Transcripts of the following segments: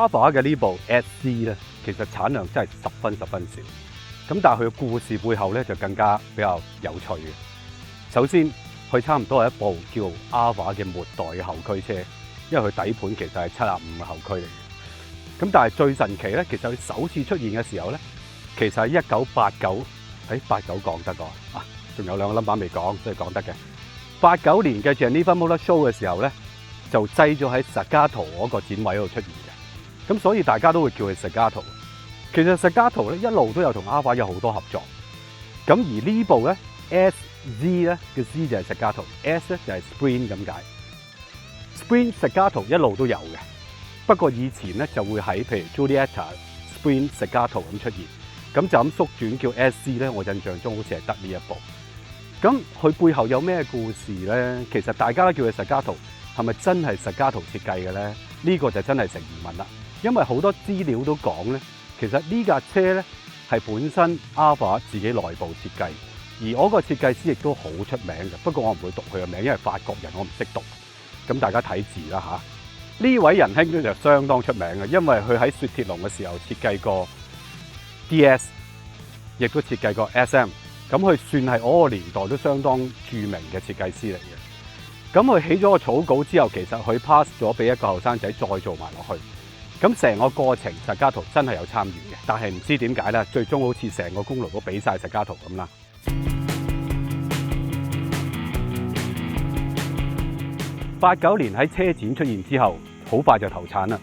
Alfa 嘅呢部 SC 咧，其實產量真係十分少。咁但係佢嘅故事背後咧就更加比較有趣嘅。首先，佢差唔多係一部叫 Alfa 嘅末代嘅後驅車，因為佢底盤其實係75嘅後驅嚟嘅。咁但係最神奇咧，其實佢首次出現嘅時候咧，其實係1989，89講得個啊，仲有兩個 number 未講，所以講得嘅。89年嘅 Geneva Motor Show 嘅時候咧，就擠咗喺 Zagato 嗰個展位度出現嘅。咁所以大家都會叫佢 Zagato。其實 Zagato 咧一路都有同 Alfa 有好多合作。咁而呢部咧 SZ 咧嘅 Z 就係 Zagato，S 咧就係 Sprint 咁解。Sprint Zagato 一路都有嘅，不過以前咧就會喺譬如 Giulietta Sprint Zagato 咁出現。咁就咁縮短叫 SC 咧，我印象中好似係得呢一部。咁佢背後有咩故事咧？其實大家都叫佢 Zagato，係咪真係 Zagato 設計嘅咧？呢個就真係成疑問啦。因為好多資料都講咧，其實呢架車咧係本身 Alfa 自己內部設計，而我個設計師亦都好出名嘅。不過我唔會讀佢嘅名，因為法國人我唔識讀。咁大家睇字啦嚇。呢位仁兄咧就相當出名嘅，因為佢喺雪鐵龍嘅時候設計過 DS， 亦都設計過 SM， 咁佢算係嗰個年代都相當著名嘅設計師嚟嘅。咁佢起咗個草稿之後，其實佢 pass 咗俾一個後生仔再做埋落去。咁成個過程Zagato真係有參與嘅，但係唔知點解咧，最終好似成個功勞都俾晒Zagato咁啦。89年喺車展出現之後，好快就投產啦。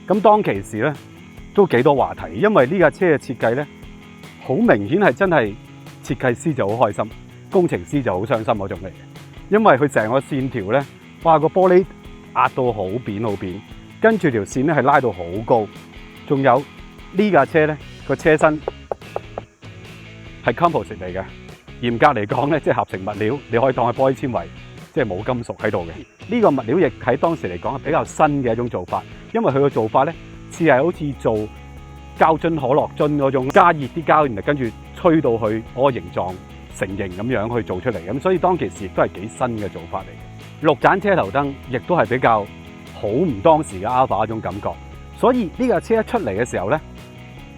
咁當其時咧，都幾多話題，因為呢架車嘅設計咧，好明顯係真係設計師就好開心，工程師就好傷心嗰種嚟嘅。因為佢成個線條咧，哇，個玻璃壓到好扁，跟住條線咧係拉到好高，仲有呢架車咧個車身係 composite 嚟嘅，嚴格嚟講咧即係合成物料，你可以當係玻璃纖維，即係冇金屬喺度嘅。呢個物料亦喺當時嚟講係比較新嘅一種做法，因為佢個做法咧似係好似做膠樽可樂樽嗰種加熱啲膠，然後跟住吹到佢嗰個形狀成型咁樣去做出嚟，咁所以當其時亦都係幾新嘅做法嚟嘅。綠盞車頭燈亦都係比較好唔當時嘅 Alfa 嗰種感覺，所以呢架車一出嚟嘅時候咧，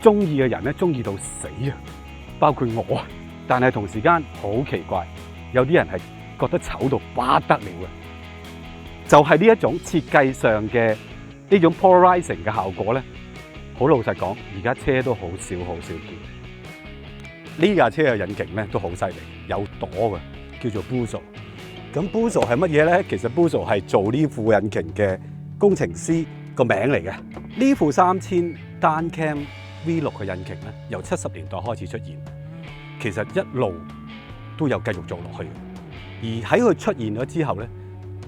中意嘅人咧中意到死啊，包括我。但係同時間好奇怪，有啲人係覺得醜到不得了嘅，就係呢一種設計上嘅呢種 polarizing 嘅效果咧。好老實講，而家車都好少見。呢架車嘅引擎咧都好犀利，有朵嘅，叫做 Busso。咁 Busso 係乜嘢咧？其實 Busso 係做呢副引擎嘅工程師個名嚟嘅。呢副3000單 cam V6 嘅引擎咧，由70年代開始出現，其實一路都有繼續做落去。而喺佢出現咗之後咧，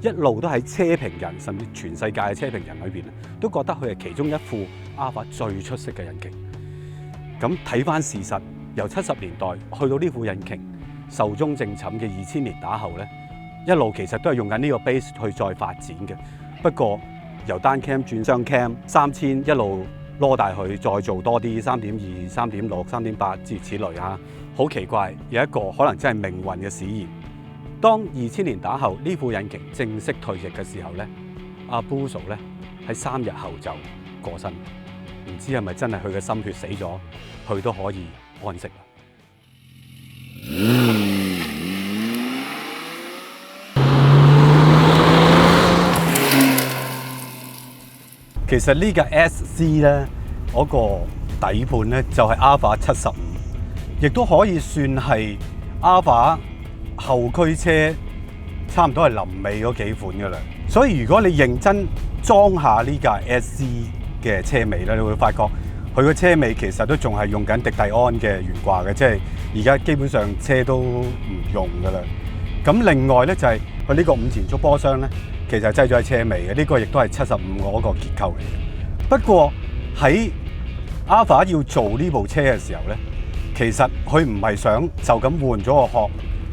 一路都喺車評人甚至全世界嘅車評人裏邊咧，都覺得佢係其中一副 Alfa 最出色嘅引擎。咁睇翻事實，由70年代去到呢副引擎壽終正寢嘅2000年打後咧，一路其實都係用緊呢個 base 去再發展嘅。不過由單 cam 轉雙 cam 3000一路攞大佢，再做多啲3.2、3.6、3.8諸如此類嚇。好奇怪，有一個可能真係命運嘅使然。當2000年打後呢副引擎正式退役嘅時候咧，阿 Busso 咧喺3日後就過身，唔知係咪真係佢嘅心血死咗，佢都可以安息啦。其實呢架 SC 咧，嗰個底盤咧就係 Alfa 75，亦都可以算係 Alfa後驅車差唔多係臨尾嗰幾款噶啦。所以如果你認真裝下呢架 SC 嘅車尾咧，你會發覺佢個車尾其實都仲係用緊迪蒂安嘅懸掛嘅，即係而家基本上車都唔用噶啦。咁另外咧就係佢呢個5前束波箱咧，其實係擠咗喺車尾嘅，呢個亦都係75嗰個結構嚟嘅。不過喺 Alfa 要做呢部車嘅時候咧，其實佢唔係想就咁換咗個殼，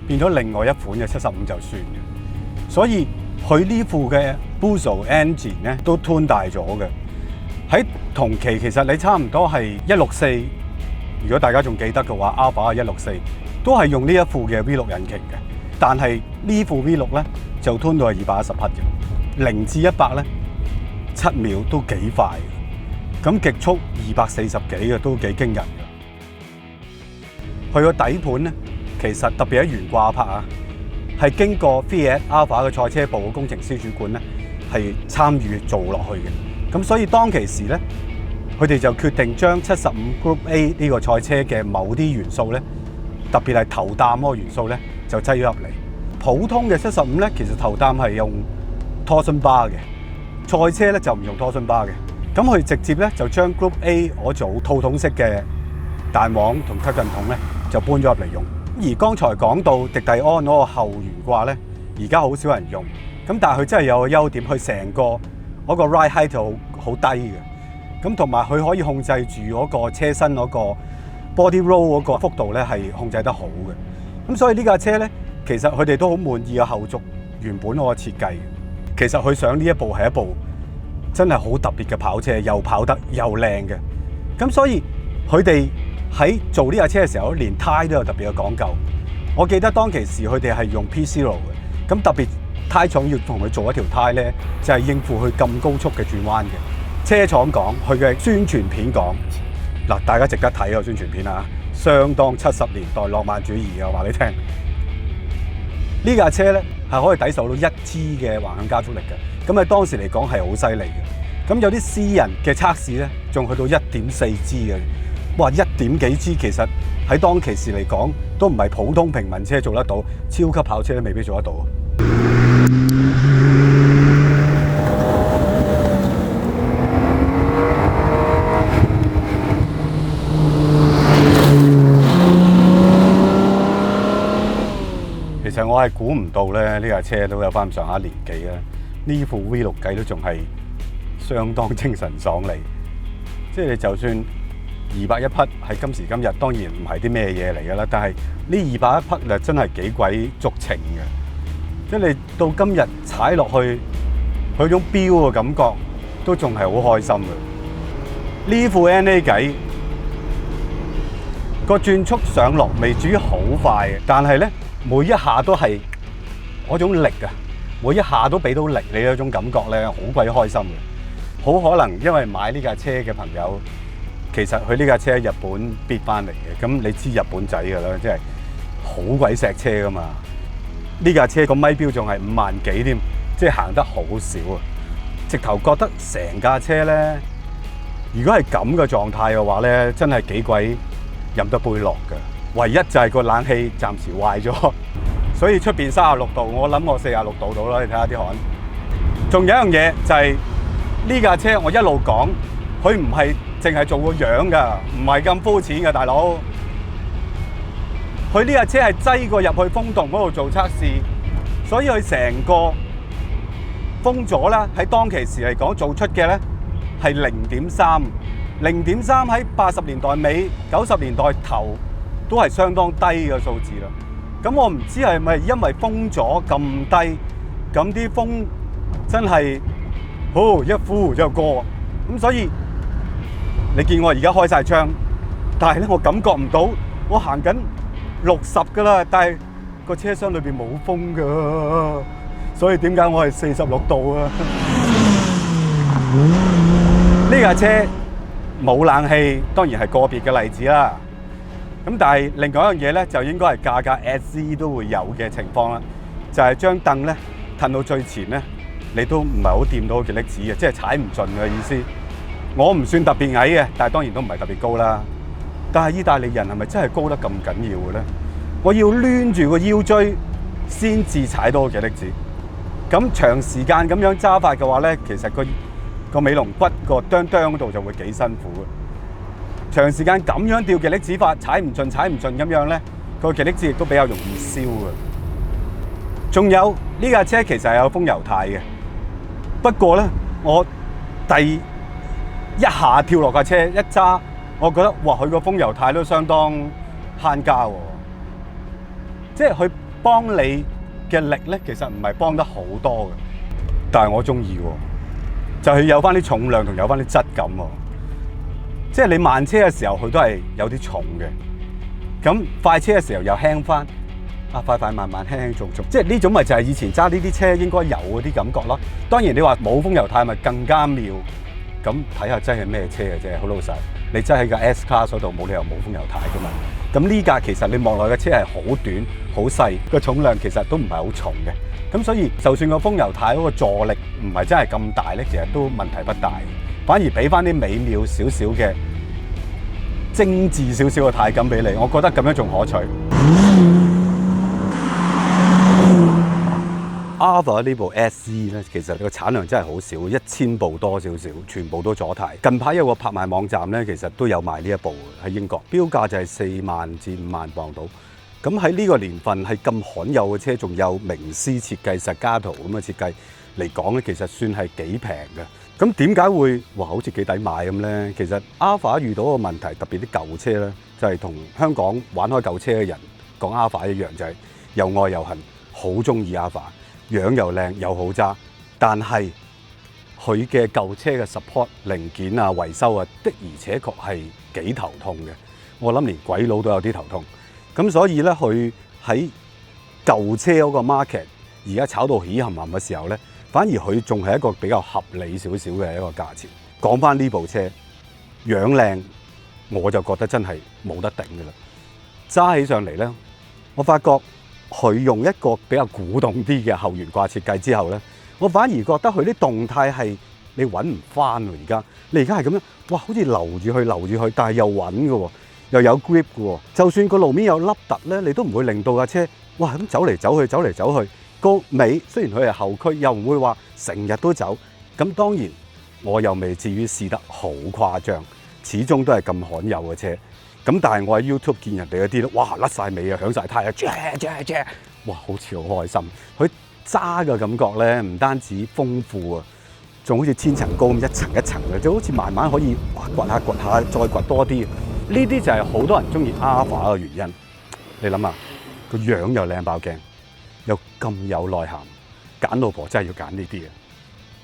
變咗另外一款嘅75就算嘅。所以佢呢副嘅 Busso engine 咧都 tune 大咗嘅。喺同期其實你差唔多係164，如果大家仲記得嘅話 ，Alfa 係164都係用呢一副嘅 V6 引擎嘅。但係呢副 V6 咧就 tune 到係210匹嘅，0至100咧7秒都幾快嘅。咁極速240幾嘅都幾驚人嘅。佢個底盤咧，其實特別喺懸掛拍啊，係經過 Fiat Alfa 嘅賽車部嘅工程師主管咧，係參與做落去嘅。咁所以當其時咧，佢哋就決定將75 Group A 呢個賽車嘅某啲元素咧，特別係頭擔嗰個元素咧，就擠咗入嚟。普通嘅75咧，其實頭擔係用 torsion bar 嘅，賽車咧就唔用 torsion bar 嘅。咁佢直接咧就將 Group A 嗰組套筒式嘅彈簧同吸震筒咧，就搬咗入嚟用。而剛才講到迪蒂安嗰個後懸掛咧，而家好少人用。咁但係佢真係有個優點，佢成個嗰個 ride height 就好低嘅。咁同埋佢可以控制住嗰個車身嗰個 body roll 嗰個幅度咧，係控制得好嘅。咁所以呢架車咧，其實佢哋都好滿意嘅後續原本嗰個設計。其實佢上呢一部係一部真係好特別嘅跑車，又跑得又靚嘅。咁所以佢哋喺做呢架車嘅時候，連胎都有特別嘅講究。我記得當其時佢哋係用 P0 嘅，咁特別胎廠要同佢做一條胎咧，就係應付佢咁高速嘅轉彎嘅。車廠講佢嘅宣傳片講嗱，大家值得睇個宣傳片啊，相當70年代浪漫主義嘅，話你聽。呢架車咧係可以抵受到1 G 嘅橫向加速力嘅，咁喺當時嚟講係好犀利嘅。咁有啲私人嘅測試咧，仲去到1.4 G 嘅。哇，1點幾 G 其實喺當其時嚟講都唔係普通平民車做得到，超級跑車都未必做得到。其實我係估唔到咧，呢架車都有翻咁上下年紀啦。呢副 V6 計都仲係相當精神爽利，即係你就算200一匹喺今時今日，當然唔係啲咩嘢嚟㗎啦。但係呢200一匹啊，真係幾鬼足情嘅。即係你到今日踩落去，佢種飆嘅感覺都仲係好開心嘅。呢副 NA 計個轉速上落未至於好快嘅，但係咧每一下都係嗰種力啊，每一下都俾到力你嗰種感覺咧，好鬼開心嘅。好可能因為買呢架車嘅朋友，其實佢呢架車喺日本必翻嚟嘅。咁你知日本仔㗎啦，即係好鬼錫車噶嘛。呢架車個咪標仲係5萬幾添，即係行得好少啊！直頭覺得成架車咧，如果係咁嘅狀態嘅話咧，真係幾鬼飲得杯落㗎。唯一就係個冷氣暫時壞咗，所以出邊36度，我諗我46度到啦。你睇下啲汗。仲有一樣嘢就係呢架車，我一路講，佢唔係淨係做個樣㗎，唔係咁膚淺㗎，大佬。佢呢架車係擠過入去風洞嗰度做測試，所以佢成個風阻咧喺當其時嚟講做出嘅咧係0.3，0.3喺80年代尾、90年代頭都係相當低嘅數字啦。咁我唔知係咪因為風阻咁低，咁啲風真係一呼就過，咁所以你見我而家開晒窗，但係咧我感覺唔到我行緊60㗎啦，但係個車廂裏邊冇風㗎，所以點解我係46度啊？呢架車冇冷氣，當然係個別嘅例子啦。咁但係另外一樣嘢咧，就應該係架架 SE 都會有嘅情況啦，就係將凳咧褪到最前咧，你都唔係好掂到個極力子嘅，即係踩唔盡嘅意思。我唔算特別矮嘅，但係當然都唔係特別高啦。但係意大利人係咪真係高得咁緊要嘅咧？我要攣住個腰椎先至踩到個極力子。咁長時間咁樣揸法嘅話咧，其實個尾龍骨個釘嗰度就會幾辛苦嘅。長時間咁樣吊極力子法，踩唔盡咁樣咧，個極力子亦都比較容易燒嘅。仲有呢架車其實係有風油軚嘅，不過咧我第一下跳落架車一揸，我覺得哇，佢個風油軚都相當慳家喎。即係佢幫你嘅力咧，其實唔係幫得好多嘅，但係我中意喎，就係有翻啲重量同有翻啲質感喎。即係你慢車嘅時候，佢都係有啲重嘅，咁快車嘅時候又輕翻，快慢慢輕輕重重，即係呢種咪就係以前揸呢啲車應該有嗰啲感覺咯。當然你話冇風油軚咪更加妙，咁睇下真係咩車嘅啫，好老實。你真係喺架 S Class 嗰度冇理由冇風油軚噶嘛。咁呢架其實你望落嘅車係好短、好細，個重量其實都唔係好重嘅。咁所以就算個風油軚嗰個助力唔係真係咁大咧，其實都問題不大。反而俾翻啲美妙少少嘅、精緻少少嘅軚感俾你，我覺得咁樣仲可取。Alfa 呢部 SE 咧，其實個產量真係好少，1000部多少少，全部都左軚。近排有個拍賣網站咧，其實都有賣呢一部喺英國，標價就係4萬至5萬磅到。咁喺呢個年份係咁罕有嘅車，仲有名師設計實加圖咁嘅設計嚟講咧，其實算係幾平嘅。咁點解會哇好似幾抵買咁咧？其實 Alfa 遇到個問題，特別啲舊車咧，就係同香港玩開舊車嘅人講 Alfa 一樣，就係又愛又恨，好中意 Alfa。樣又靚又好揸，但係佢嘅舊車嘅 support 零件啊、維修啊，的而且確係幾頭痛嘅。我諗連鬼佬都有啲頭痛。咁所以咧，佢喺舊車嗰個 market 而家炒到起冚冚嘅時候咧，反而佢仲係一個比較合理少少嘅一個價錢。講翻呢部車樣靚，我就覺得真係冇得頂㗎啦。揸起上嚟咧，我發覺佢用一個比較古董啲嘅後懸掛設計之後咧，我反而覺得佢啲動態係你揾唔翻喎。而家你而家係咁樣，哇，好似留住去，但係又穩嘅喎，又有 grip 嘅喎。就算個路面有凹凸咧，你都唔會令到架車哇咁走嚟走去。個尾雖然佢係後驅，又唔會話成日都走。咁當然我又未至於試得好誇張，始終都係咁罕有嘅車。咁但係我喺 YouTube 見人哋嗰啲咧，哇甩晒尾啊，響晒胎啊，哇好似好開心。佢揸嘅感覺咧，唔單止豐富啊，仲好似千層糕咁一層一層嘅，就好似慢慢可以掘下再掘多啲。呢啲就係好多人中意 Alfa 嘅原因。你諗下，個樣又靚爆鏡，又咁有內涵，揀老婆真係要揀呢啲嘅。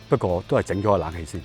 不過都係整咗個冷氣先。